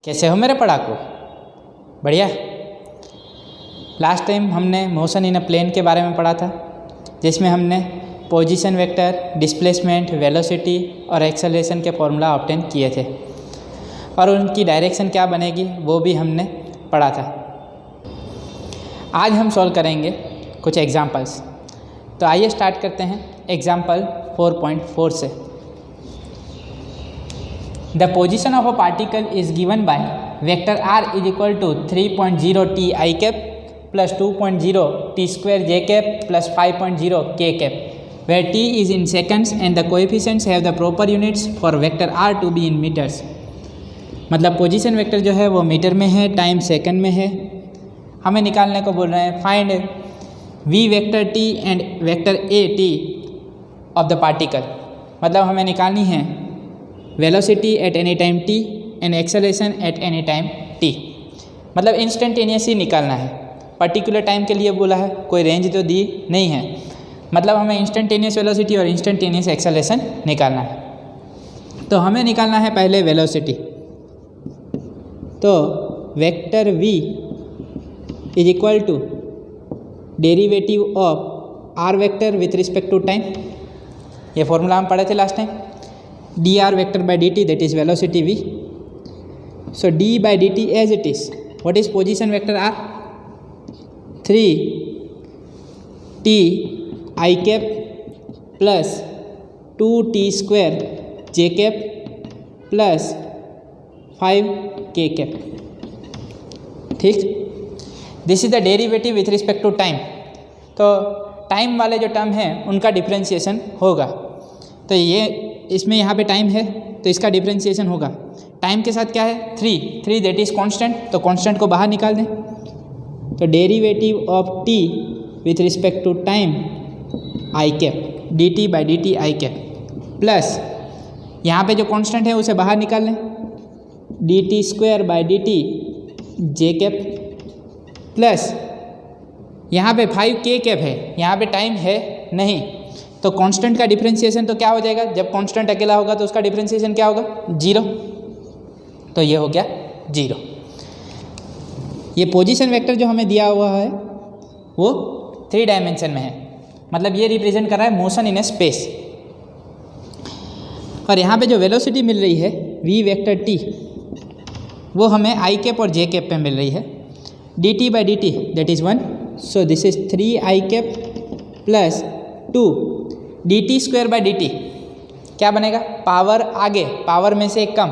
कैसे हो मेरे पढ़ाकू? बढ़िया। लास्ट टाइम हमने मोशन इन अ प्लेन के बारे में पढ़ा था, जिसमें हमने पोजीशन वेक्टर, डिस्प्लेसमेंट, वेलोसिटी और एक्सेलरेशन के फॉर्मूला ऑब्टेन किए थे और उनकी डायरेक्शन क्या बनेगी वो भी हमने पढ़ा था। आज हम सॉल्व करेंगे कुछ एग्जाम्पल्स। तो आइए स्टार्ट करते हैं एग्जाम्पल 4.4 से। The position of a particle is given by vector r is equal to 3.0 t I cap plus 2.0 t square j cap plus 5.0 k cap, where t is in seconds and the coefficients have the proper units for vector r to be in meters। मतलब position vector जो है वो metre में है, time second में है। हमें निकालने को बोल रहे हैं find v vector t and vector a t of the particle. मतलब हमें निकालनी है velocity at any time t and acceleration at any time t। मतलब इंस्टेंटेनियस ही निकालना है। पर्टिकुलर टाइम के लिए बोला है, कोई रेंज तो दी नहीं है। मतलब हमें इंस्टेंटेनियस वेलोसिटी और इंस्टेंटेनियस एक्सेलरेशन निकालना है। तो हमें निकालना है पहले वेलोसिटी। तो vector v is equal to derivative of r vector with respect to time. ये फॉर्मूला हम पढ़े थे last time. dr vector by dt, that is velocity v. So d by dt as it is. What is position vector r? 3 t I cap plus 2 t square j cap plus 5 k cap। ठीक, this is the derivative with respect to time. तो time वाले जो term हैं उनका differentiation होगा। तो ये इसमें यहाँ पे टाइम है तो इसका डिफ्रेंशिएशन होगा। टाइम के साथ क्या है? 3 दैट इज़ कांस्टेंट, तो कांस्टेंट को बाहर निकाल दें। तो derivative of t with respect to time I cap dt by dt I cap plus यहाँ पे जो कांस्टेंट है उसे बाहर निकाल लें, dt square by dt J cap plus यहाँ पे 5k कैप है, यहाँ पे टाइम है नहीं। तो कांस्टेंट का डिफरेंशिएशन तो क्या हो जाएगा? जब कांस्टेंट अकेला होगा तो उसका डिफरेंशिएशन क्या होगा? 0। तो ये हो गया 0। ये पोजीशन वेक्टर जो हमें दिया हुआ है वो 3 डायमेंशन में है। मतलब ये रिप्रेजेंट कर रहा है मोशन इन ए स्पेस। और यहाँ पे जो वेलोसिटी मिल रही है v वेक्टर t, वो हमें आई कैप और जे कैप पे मिल रही है। dt by dt that is 1, so this is 3 I cap plus 2 dt square by dt क्या बनेगा? पावर आगे, पावर में से कम,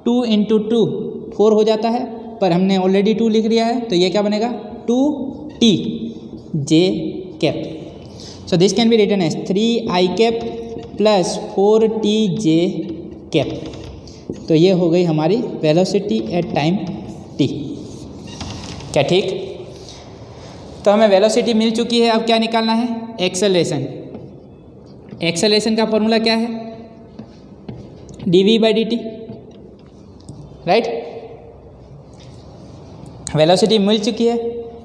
2 इंटू 2 4 हो जाता है, पर हमने ऑलरेडी 2 लिख लिया है तो ये क्या बनेगा? 2t j cap. So this can be written as 3 I cap plus 4t j cap. तो ये हो गई हमारी वेलोसिटी एट टाइम t। क्या ठीक? तो हमें वेलोसिटी मिल चुकी है। अब क्या निकालना है? एक्सेलरेशन। एक्सेलरेशन का फॉर्मूला क्या है? dv by dt, right. Velocity मिल चुकी है,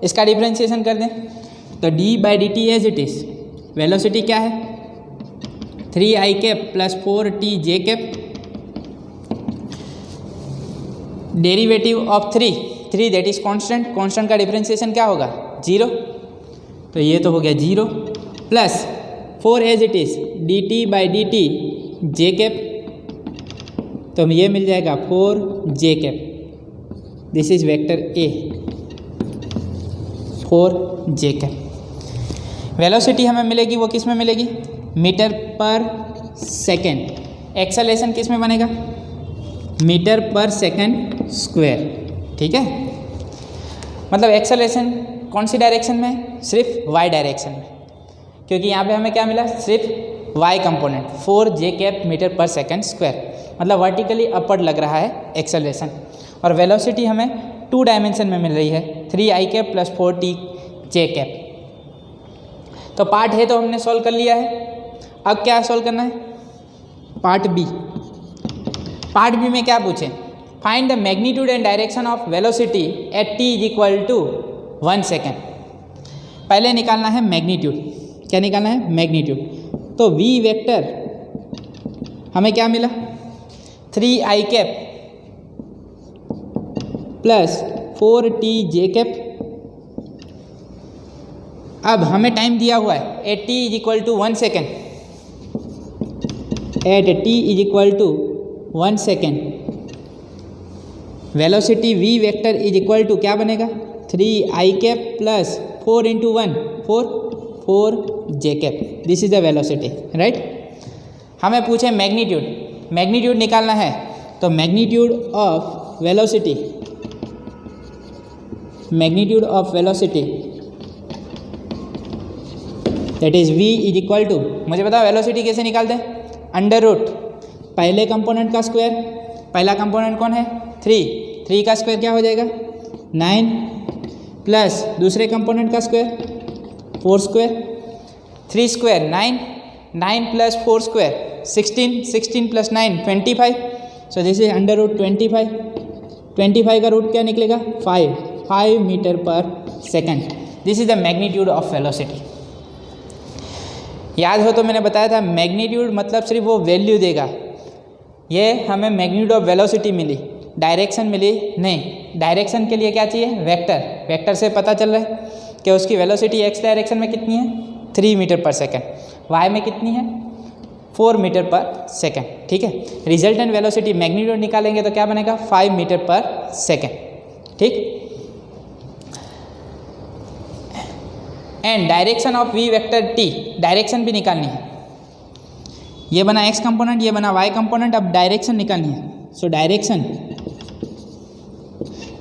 इसका डिफरेंशिएशन कर दें तो d by dt as it is. Velocity क्या है? 3 I cap plus 4t J cap, derivative of 3 that is constant, constant का डिफरेंशिएशन क्या होगा? 0। तो ये तो हो गया 0 plus 4 as it is dt by dt J cap, तो ये मिल जाएगा 4 J cap. This is vector a 4 J cap. Velocity हमें मिलेगी वो किस में मिलेगी? मीटर पर सेकेंड। एक्सेलरेशन किस में बनेगा? मीटर पर सेकेंड स्क्वायर। ठीक है, मतलब एक्सेलरेशन कौन सी डायरेक्शन में? सिर्फ y डायरेक्शन में, क्योंकि यहाँ पे हमें क्या मिला? सिर्फ y component 4 J cap metre पर सेकेंड स्क्वायर। मतलब वर्टिकली अपवर्ड लग रहा है एक्सेलरेशन। और वेलोसिटी हमें 2 डायमेंशन में मिल रही है, 3 I cap plus 4t J cap. तो पार्ट है तो हमने सॉल्व कर लिया है। अब क्या सॉल्व करना है? Part B. पार्ट बी में क्या पूछे? Find the magnitude and direction of velocity at t is equal to 1 second. पहले निकालना है मैग्नीट्यूड। क्या निकालना है? मैग्नीट्यूड। तो v वेक्टर हमें क्या मिला? 3 I cap plus 4t J cap. अब हमें टाइम दिया हुआ है at t is equal to 1 second, at t is equal to 1 second velocity v vector is equal to क्या बनेगा 3i cap plus 4 into 1 4 j cap. This is the velocity, right. हमें पूछे magnitude, magnitude निकालना है तो magnitude of velocity, magnitude of velocity that is v is equal to, मुझे बताओ velocity कैसे निकालते हैं, अंडर रूट पहले कंपोनेंट का स्क्वायर, पहला कंपोनेंट कौन है 3 का स्क्वायर क्या हो जाएगा 9 प्लस दूसरे कंपोनेंट का square 4 square, 3 square 9 plus 4 square 16 plus 9 25। So this is under root 25 का रूट क्या निकलेगा 5 मीटर पर second. This is the magnitude of velocity. याद हो तो मैंने बताया था मैग्नीट्यूड मतलब सिर्फ वो वैल्यू देगा, ये हमें मैग्नीट्यूड ऑफ वेलोसिटी मिली, डायरेक्शन मिली नहीं। डायरेक्शन के लिए क्या चाहिए वेक्टर, वेक्टर से पता चल रहा है कि उसकी वेलोसिटी एक्स डायरेक्शन में कितनी है 3 मीटर पर सेकेंड, वाई में कितनी है 4 मीटर पर सेकेंड, ठीक है। रिजल्टेंट वेलोसिटी मैग्नीट्यूड निकालेंगे तो क्या बनेगा 5 मीटर पर सेकेंड, ठीक। And direction of V vector T, direction भी निकालनी है। ये बना एक्स कंपोनेंट, ये बना वाई कंपोनेंट, अब डायरेक्शन निकालनी है। So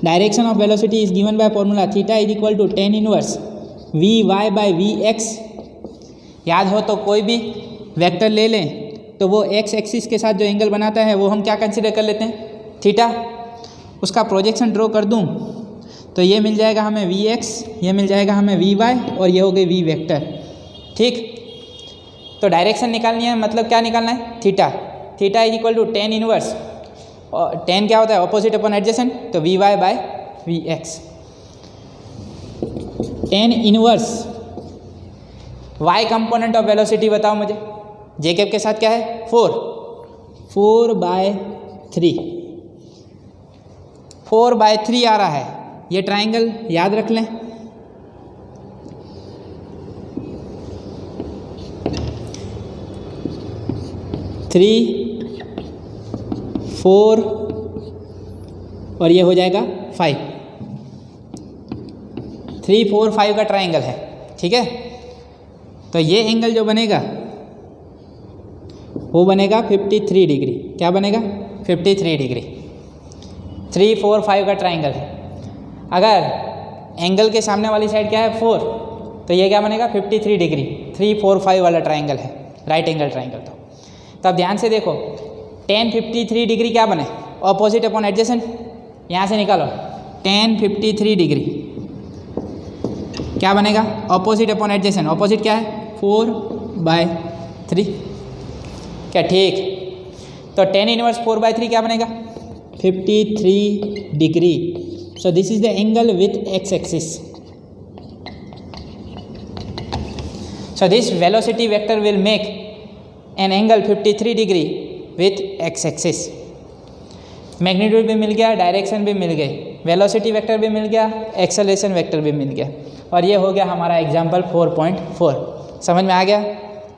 direction of velocity is given by formula theta is equal to tan inverse V Y by V X. याद हो तो कोई भी वेक्टर ले लें तो वो एक्स एक्सिस के साथ जो एंगल बनाता है वो हम क्या कंसीडर कर लेते हैं थीटा। उसका प्रोजेक्शन ड्रॉ कर दूं तो ये मिल जाएगा हमें वी एक्स, ये मिल जाएगा हमें वी वाई और ये हो गई वी वेक्टर, ठीक। तो डायरेक्शन निकालनी है मतलब क्या निकालना है theta is equal to tan inverse, और tan क्या होता है ऑपोजिट अपॉन एडजेसेंट, तो V Y by V X. tan inverse y component of velocity बताओ मुझे, जे कैप के साथ क्या है 4/3 आ रहा है। ये ट्राइंगल याद रख लें, थ्री 4 और ये हो जाएगा 5, 3 4 5 का ट्राइंगल है, ठीक है। तो ये एंगल जो बनेगा वो बनेगा 53 डिग्री, क्या बनेगा 53 डिग्री। 3 4 5 का ट्राइंगल है, अगर एंगल के सामने वाली साइड क्या है 4 तो ये क्या बनेगा 53 डिग्री। 3 4 5 वाला ट्राइंगल है, राइट एंगल ट्राइंगल। तो अब ध्यान से देखो tan 53 डिग्री क्या बने ऑपोजिट अपॉन एडजेसेंट, यहाँ से निकालो tan 53 डिग्री क्या बनेगा ऑपोजिट अपॉन एडजेसेंट, ऑपोजिट क्या है 4/3, क्या ठीक। तो tan इनवर्स 4/3 क्या बनेगा 53 degree. So this is the angle with x axis. So this velocity vector will make an angle 53 degree with x axis. Magnitude भी मिल गया, डायरेक्शन भी मिल गई, वेलोसिटी वेक्टर भी मिल गया, एक्सेलरेशन वेक्टर भी मिल गया, और ये हो गया हमारा एग्जाम्पल 4.4। समझ में आ गया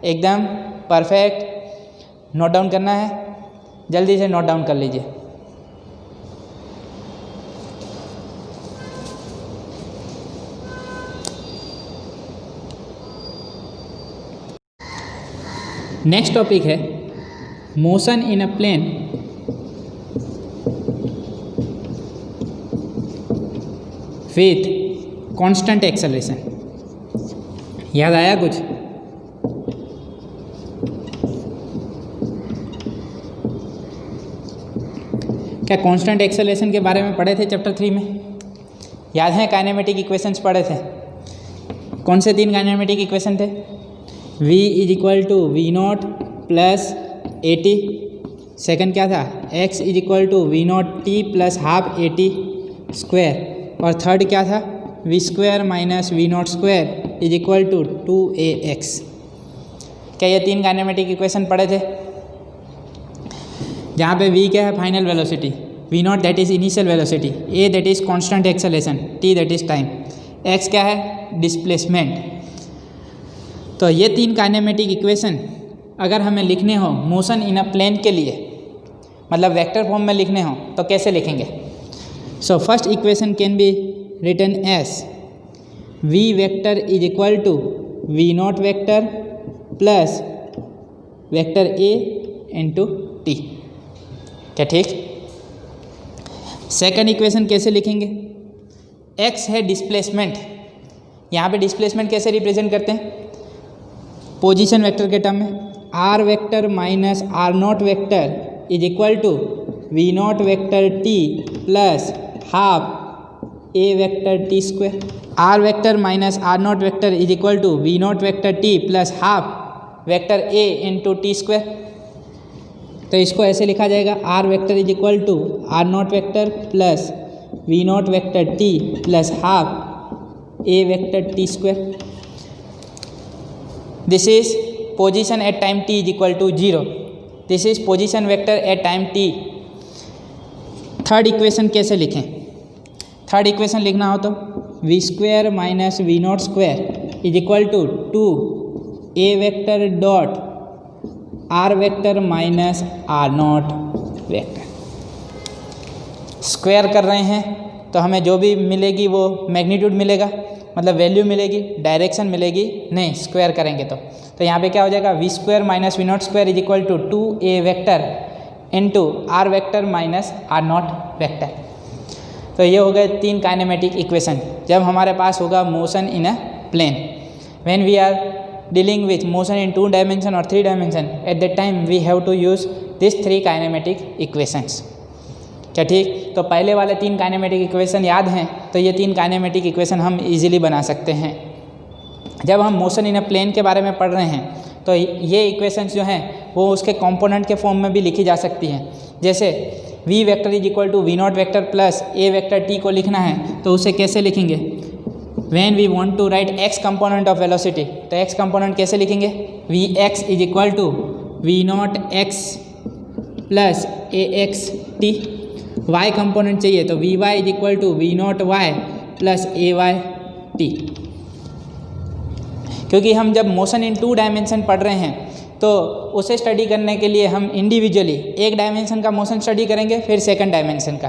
एकदम परफेक्ट। नोट डाउन करना है, जल्दी से नोट डाउन कर लीजिए। नेक्स्ट टॉपिक है motion in a plane with constant acceleration. याद आया कुछ? क्या कांस्टेंट एक्सेलरेशन के बारे में पढ़े थे चैप्टर 3 में? याद है काइनेमेटिक इक्वेशंस पढ़े थे? कौन से 3 काइनेमेटिक इक्वेशन थे? v is equal to we naught plus A T, second क्या था x is equal to we naught T plus half A T square, और थर्ड क्या था V square minus we naught square is equal to 2ax। क्या ये 3 kinematic equation पढ़े थे? जहाँ पे v क्या है final velocity, V naught that is initial velocity, A that is constant acceleration, T that is time, X क्या है डिस्प्लेसमेंट। तो ये तीन काइनेमेटिक इक्वेशन अगर हमें लिखने हो मोशन इन अ प्लेन के लिए, मतलब वेक्टर फॉर्म में लिखने हो तो कैसे लिखेंगे? So first equation can be written as V vector is equal to we naught vector plus vector A into T. क्या ठीक? सेकंड इक्वेशन कैसे लिखेंगे? एक्स है डिस्प्लेसमेंट, यहाँ पे डिस्प्लेसमेंट कैसे रिप्रेजेंट करते हैं? पोजीशन वेक्टर के टर्म में, r vector minus r naught vector is equal to we naught vector t plus half a vector t square. R vector minus r naught vector is equal to we naught vector t plus half vector A into t square. तो इसको ऐसे लिखा जाएगा r vector is equal to r naught vector plus v naught vector t plus half a vector t square. This is position at time t is equal to 0। This is position vector at time t। Third equation कैसे लिखें? Third equation लिखना हो तो v square minus we naught square is equal to 2 a vector dot r vector minus r naught vector. Square कर रहे हैं तो हमें जो भी मिलेगी वो मैग्नीट्यूड मिलेगा, मतलब वैल्यू मिलेगी, डायरेक्शन मिलेगी नहीं, स्क्वायर करेंगे तो यहाँ पे क्या हो जाएगा v square minus we naught square is equal to 2a vector into r vector minus r naught vector. तो ये हो गए तीन काइनेमेटिक इक्वेशन जब हमारे पास होगा motion in a plane. When we are dealing with motion in 2 dimension or 3 dimension, at that time we have to use these 3 kinematic equations। क्या ठीक? तो पहले वाले 3 काइनेमेटिक इक्वेशन याद हैं तो ये 3 काइनेमेटिक इक्वेशन हम इजीली बना सकते हैं। जब हम मोशन इन अ प्लेन के बारे में पढ़ रहे हैं तो ये इक्वेशंस जो हैं वो उसके कंपोनेंट के फॉर्म में भी लिखी जा सकती हैं। जैसे v vector is equal to we naught vector plus a vector t को लिखना है तो उसे कैसे लिखेंगे? When we want to write x component of velocity, तो x component कैसे लिखेंगे? Vx is equal to v naught x plus ax t। y component चाहिए तो vy is equal to v naught y plus ay t। क्योंकि हम जब motion in 2 dimension पढ़ रहे हैं तो उसे स्टडी करने के लिए हम इंडिविजुअली एक डायमेंशन का मोशन स्टडी करेंगे फिर सेकंड डायमेंशन का,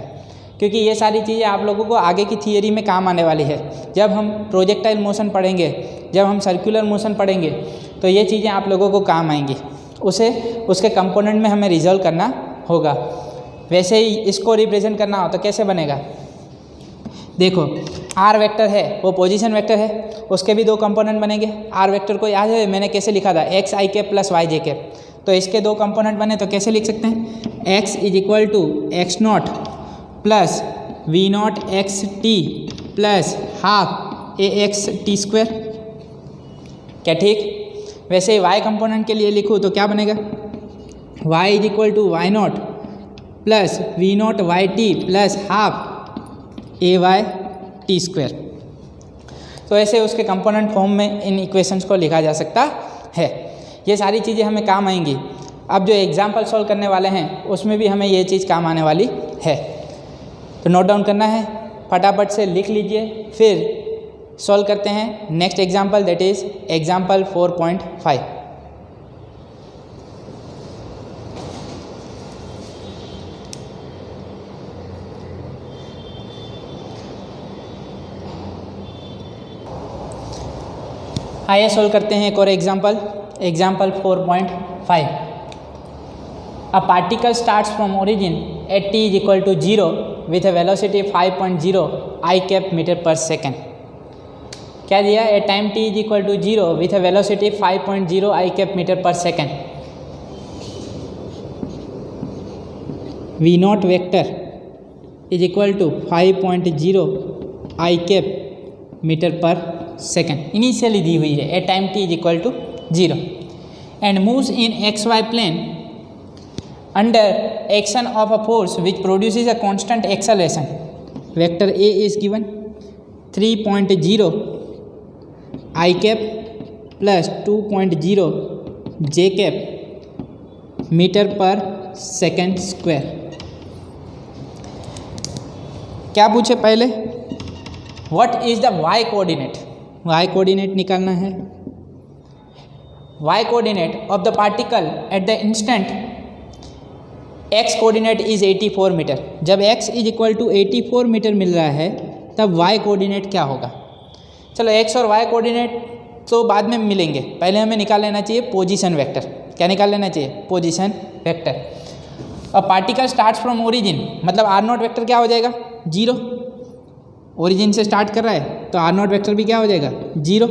क्योंकि ये सारी चीज़ें आप लोगों को आगे की थियरी में काम आने वाली है। जब हम प्रोजेक्टाइल मोशन पढ़ेंगे, जब हम सर्कुलर मोशन पढ़ेंगे तो ये चीज़ें आप लोगों को काम आएंगी, उसे उसके कंपोनेंट में हमें रिजॉल्व करना होगा। वैसे ही इसको रिप्रेजेंट करना हो तो कैसे बनेगा? देखो आर वेक्टर है वो पोजीशन वेक्टर है, उसके भी 2 कंपोनेंट बनेंगे। आर वेक्टर को याद है मैंने कैसे लिखा था? X i cap plus Y j cap. तो इसके 2 कंपोनेंट बने तो कैसे लिख सकते हैं? X is equal to x naught plus v naught x t plus half a x t square. क्या ठीक? वैसे ही वाई कंपोनेंट के लिए लिखूँ तो क्या बनेगा? Y is equal to y naught plus v naught y t plus half a y t square. तो ऐसे उसके कंपोनेंट फॉर्म में इन इक्वेशंस को लिखा जा सकता है। ये सारी चीज़ें हमें काम आएंगी। अब जो एग्जाम्पल सॉल्व करने वाले हैं उसमें भी हमें ये चीज़ काम आने वाली है। तो नोट डाउन करना है, फटाफट से लिख लीजिए, फिर सॉल्व करते हैं next example, that is example 4.5। आइए सॉल्व करते हैं एक और example, example 4.5। A particle starts from origin at t is equal to 0 with a velocity 5.0 I cap meter per second। क्या दिया? at time t is equal to 0 with a velocity 5.0 I cap meter per second। v naught vector is equal to 5.0 I cap meter per second initially the हुई है at time t is equal to 0 and moves in xy plane under action of a force which produces a constant acceleration। vector A is given 3.0 I cap plus 2.0 J cap meter per second square। क्या पूछे पहले, what is the y coordinate, y coordinate निकालना है। Y coordinate of the particle at the instant x coordinate is 84 metre. जब x is equal to 84 metre मिल रहा है तब y कोऑर्डिनेट क्या होगा। चलो x और y कोऑर्डिनेट तो बाद में मिलेंगे, पहले हमें निकाल लेना चाहिए पोजीशन वेक्टर। क्या निकाल लेना चाहिए, पोजीशन वेक्टर। अब पार्टिकल स्टार्ट्स फ्रॉम ओरिजिन, मतलब आर नॉट वेक्टर क्या हो जाएगा, 0। ओरिजिन से स्टार्ट कर रहा है तो आर नॉट वेक्टर भी क्या हो जाएगा, 0।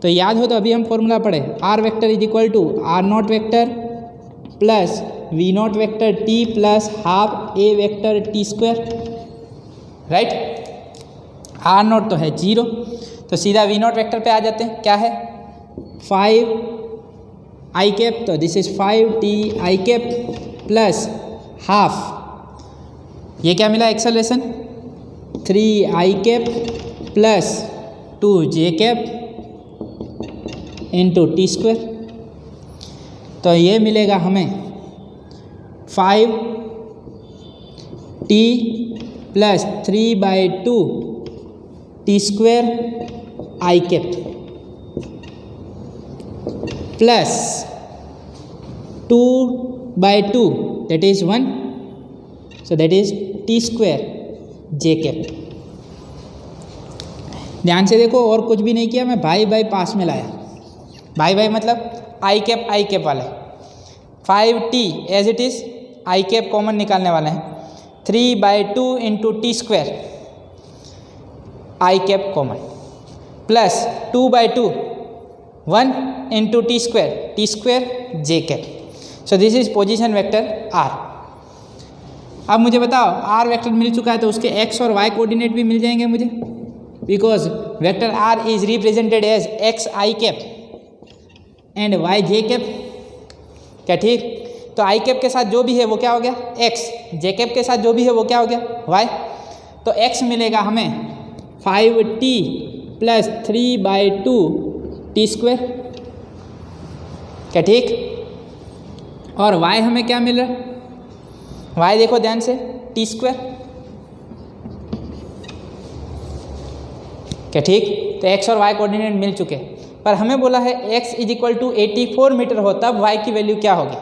तो याद हो तो अभी हम फॉर्मूला पढ़े, r vector is equal to r naught vector plus v naught vector t plus half a vector t square, right. R naught तो है 0, तो सीधा वी नॉट वेक्टर पे आ जाते हैं, क्या है 5 आई कैप, तो this is 5t I cap plus half, ये क्या मिला acceleration 3 I cap plus 2 J cap into t square. तो ये मिलेगा हमें 5t plus 3/2 t square i cap plus 2/2 that is 1, so that is t square j cap. ध्यान से देखो, और कुछ भी नहीं किया, मैं भाई भाई पास में लाया, भाई भाई मतलब आई कैप वाला 5t as it is, i cap common निकालने वाले हैं, 3/2 into t square i cap common plus 2/2 1 into t square j cap. So this is position vector r. अब मुझे बताओ, आर वेक्टर मिल चुका है तो उसके एक्स और वाई कोऑर्डिनेट भी मिल जाएंगे मुझे, because vector r is represented as x i cap and y j cap, क्या ठीक। तो आई कैप के साथ जो भी है वो क्या हो गया एक्स, जे कैप के साथ जो भी है वो क्या हो गया वाई। तो एक्स मिलेगा हमें 5t प्लस 3/2 टी स्क्वायर, क्या ठीक। और y हमें क्या मिल रहा है, y देखो ध्यान से टी स्क्वायर, क्या ठीक। तो x और y कोऑर्डिनेट मिल चुके, पर हमें बोला है x is equal to 84 metre हो तब y की वैल्यू क्या होगी।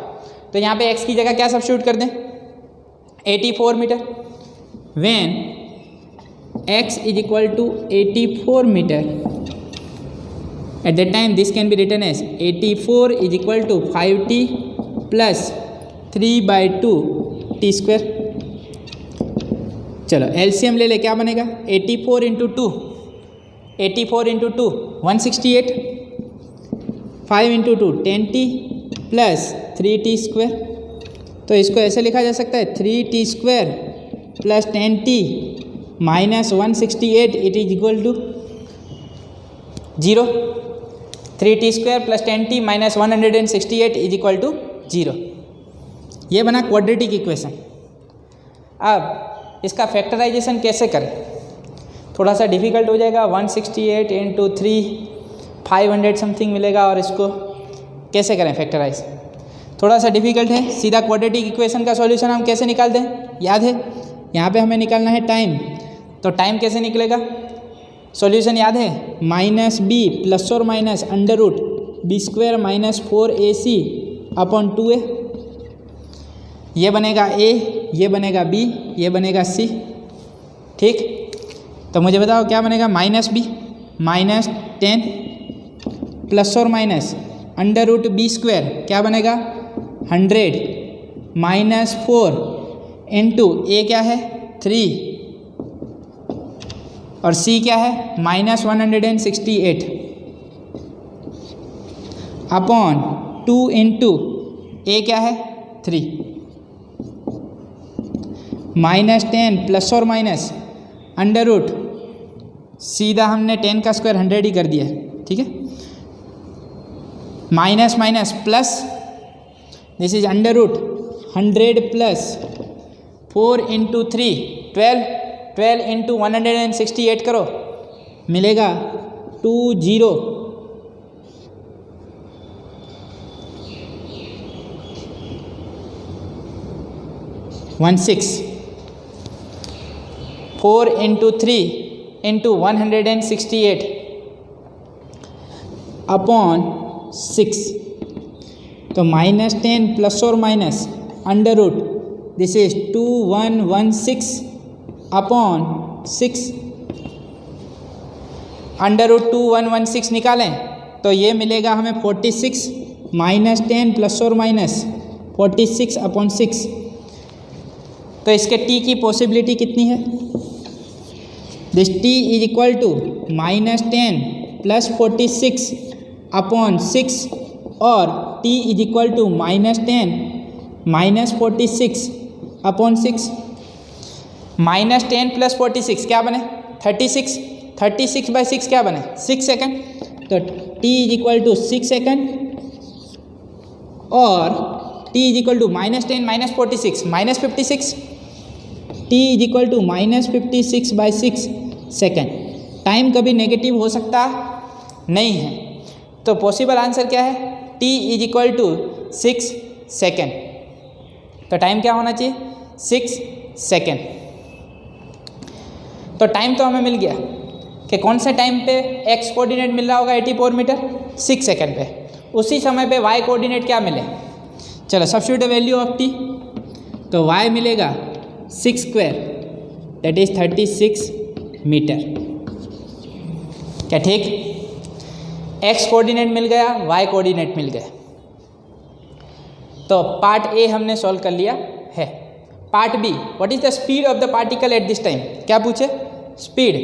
तो यहाँ पे x की जगह क्या सब्स्टिट्यूट कर दें, 84 metre. When x is equal to 84 meter, at that time this can be written as 84 is equal to 5t plus 3/2 t square। चलो एलसीएम ले ले, क्या बनेगा 84 into 2, 84 into 2 168, 5 into 2 10t plus 3t square. तो इसको ऐसे लिखा जा सकता है 3t square plus 10t minus 168, it is equal to 0। 3t square plus 10t minus 168 is equal to 0। ये बना क्वाड्रेटिक इक्वेशन। अब इसका फैक्टराइजेशन कैसे करें, थोड़ा सा डिफिकल्ट हो जाएगा। 168 इंटू 3 500 समथिंग मिलेगा, और इसको कैसे करें फैक्टराइज, थोड़ा सा डिफिकल्ट है। सीधा क्वाड्रेटिक इक्वेशन का सॉल्यूशन हम कैसे निकालते हैं, याद है, यहाँ पे हमें निकालना है टाइम। तो टाइम कैसे निकलेगा, सॉल्यूशन याद है, माइनस बी प्लस और minus under root b square minus 4ac upon 2a। ये बनेगा a, ये बनेगा b, ये बनेगा c, ठीक। तो मुझे बताओ क्या बनेगा, माइनस बी माइनस 10 प्लस और minus under root b square क्या बनेगा 100 माइनस 4 इंटू ए क्या है 3 और c क्या है माइनस 168 अपॉन 2 इंटू ए क्या है 3 माइनस 10 प्लस और माइनस अंडर रूट, सीधा हमने 10 का स्क्वायर 100 ही कर दिया, ठीक है। Minus minus plus, this is under root 100 plus 4 into 3 12 into 168 करो, मिलेगा 2016 4 इंटू 3 इंटू 168 अपॉन 6, तो -10 प्लस और minus under root this is 2116 upon 6, under root 2116 निकालें तो ये मिलेगा हमें 46 -10 प्लस और माइनस 46 अपॉन 6। तो इसके t की पॉसिबिलिटी कितनी है? This t is equal to -10 plus 46 upon 6 और t is equal to -10 minus 46 upon 6। -10 plus 46 क्या बने? 36। 36 बाई 6 क्या बने? 6 सेकेंड। तो t is equal to 6 second और t is equal to -10 minus 46 minus 56, t is equal to -56 by 6 second. Time कभी negative हो सकता नहीं है, तो पॉसिबल आंसर क्या है? t is equal to 6 second. तो टाइम क्या होना चाहिए? 6 सेकेंड। तो टाइम तो हमें मिल गया कि कौन से टाइम पे x कोऑर्डिनेट मिल रहा होगा 84 मीटर? 6 सेकेंड पे। उसी समय पे y कोऑर्डिनेट क्या मिले? चलो सब्स्टिट्यूट वैल्यू ऑफ t, तो y मिलेगा 6 स्क्वायर दैट इज 36 मीटर। क्या ठीक? x कोऑर्डिनेट मिल गया, y कोऑर्डिनेट मिल गया। तो पार्ट ए हमने सॉल्व कर लिया है। Part b, what is the speed of the particle at this time? क्या पूछे? स्पीड।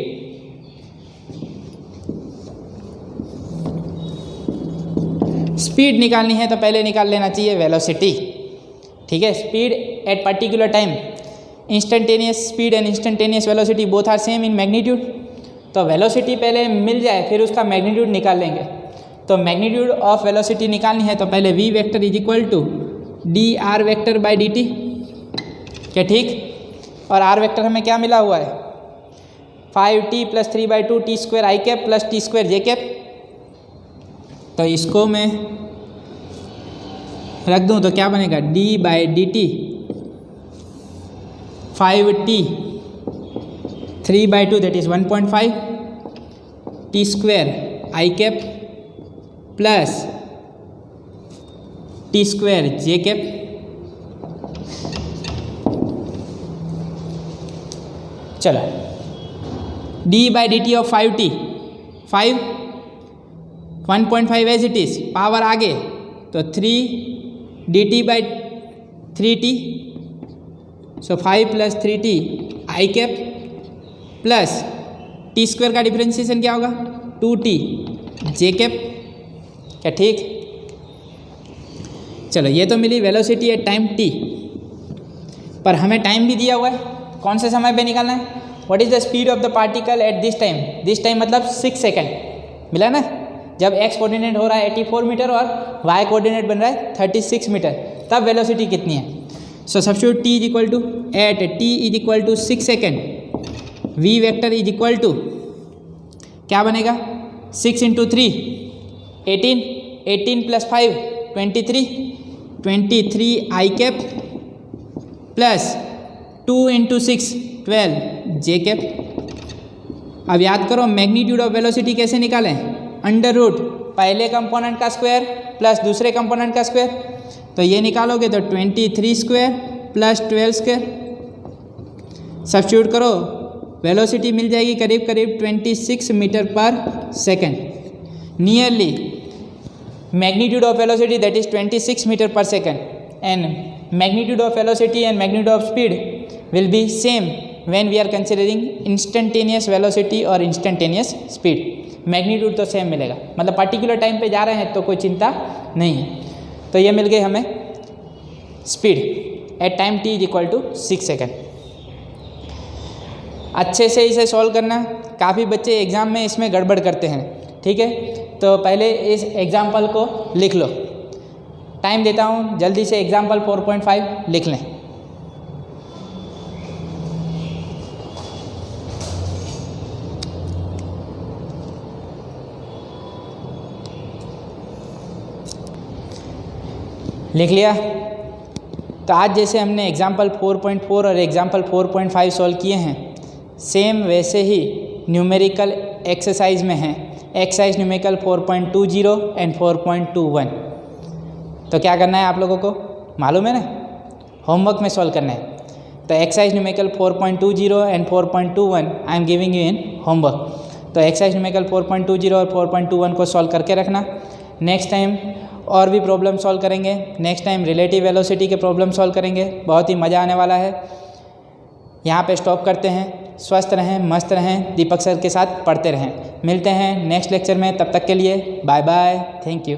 स्पीड निकालनी है तो पहले निकाल लेना चाहिए वेलोसिटी। ठीक है, speed at particular time, instantaneous speed and instantaneous velocity both are same in magnitude. तो वेलोसिटी पहले मिल जाए फिर उसका मैग्नीट्यूड निकाल लेंगे। तो मैग्नीट्यूड ऑफ वेलोसिटी निकालनी है तो पहले v vector is equal to d r vector by d t. क्या ठीक? और r वेक्टर हमें क्या मिला हुआ है? 5t plus 3/2 t square i cap plus t square j cap. तो इसको मैं रख दूं तो क्या बनेगा? d by d t 5t 3/2 that is 1.5 t square i cap plus t square j cap. चलो d by d t of 5t 5 1.5 as it is, power आगे तो 3 dt by 3t, so 5 plus 3t i cap plus t square का differentiation क्या होगा? 2t जे cap. क्या ठीक? चलो ये तो मिली वेलोसिटी एट टाइम t, पर हमें टाइम भी दिया हुआ है, कौन से समय पे निकालना है? What is the speed of the particle at this time? This time मतलब 6 सेकेंड मिला ना, जब x कोऑर्डिनेट हो रहा है 84 मीटर और y कोऑर्डिनेट बन रहा है 36 मीटर, तब वेलोसिटी कितनी है? So substitute t is equal to at t is equal to 6 second, v vector is equal to क्या बनेगा? 6 into 3 18, 18 plus 5 23 I cap plus 2 into 6 12 J cap. अब याद करो मैग्नीट्यूड ऑफ वेलोसिटी कैसे निकालें? अंडर रूट पहले कंपोनेंट का square plus दूसरे कंपोनेंट का स्क्वायर। तो ये निकालोगे तो 23 स्क्वायर प्लस 12 स्क्वायर। सब्स्टिट्यूट करो, वेलोसिटी मिल जाएगी करीब करीब 26 मीटर पर second. Nearly magnitude of velocity that is 26 metre पर second, and magnitude of velocity and magnitude of speed will be same when we are considering instantaneous velocity और instantaneous speed. Magnitude तो same मिलेगा, मतलब particular time पे जा रहे हैं तो कोई चिंता नहीं है। तो ये मिल गई हमें speed at time t is equal to 6 second. अच्छे से इसे सॉल्व करना, काफ़ी बच्चे एग्ज़ाम में इसमें गड़बड़ करते हैं। ठीक है, तो पहले इस एग्जाम्पल को लिख लो। टाइम देता हूँ, जल्दी से एग्जाम्पल 4.5 लिख लें। लिख लिया? तो आज जैसे हमने एग्जाम्पल 4.4 और एग्जाम्पल 4.5 सॉल्व किए हैं, सेम वैसे ही न्यूमेरिकल एक्सरसाइज में है, एक्सरसाइज न्यूमेरिकल 4.20 एंड 4.21। तो क्या करना है आप लोगों को मालूम है ना, होमवर्क में सॉल्व करना है। तो exercise numerical 4.20 and 4.21 I am giving you in homework. तो एक्सरसाइज न्यूमेरिकल 4.20 और 4.21 को सॉल्व करके रखना। नेक्स्ट टाइम और भी प्रॉब्लम सॉल्व करेंगे, नेक्स्ट टाइम रिलेटिव वेलोसिटी के प्रॉब्लम सॉल्व करेंगे, बहुत ही मज़ा आने वाला है। यहाँ पे स्टॉप करते हैं। स्वस्थ रहें, मस्त रहें, दीपक सर के साथ पढ़ते रहें। मिलते हैं नेक्स्ट लेक्चर में, तब तक के लिए बाय बाय, थैंक यू।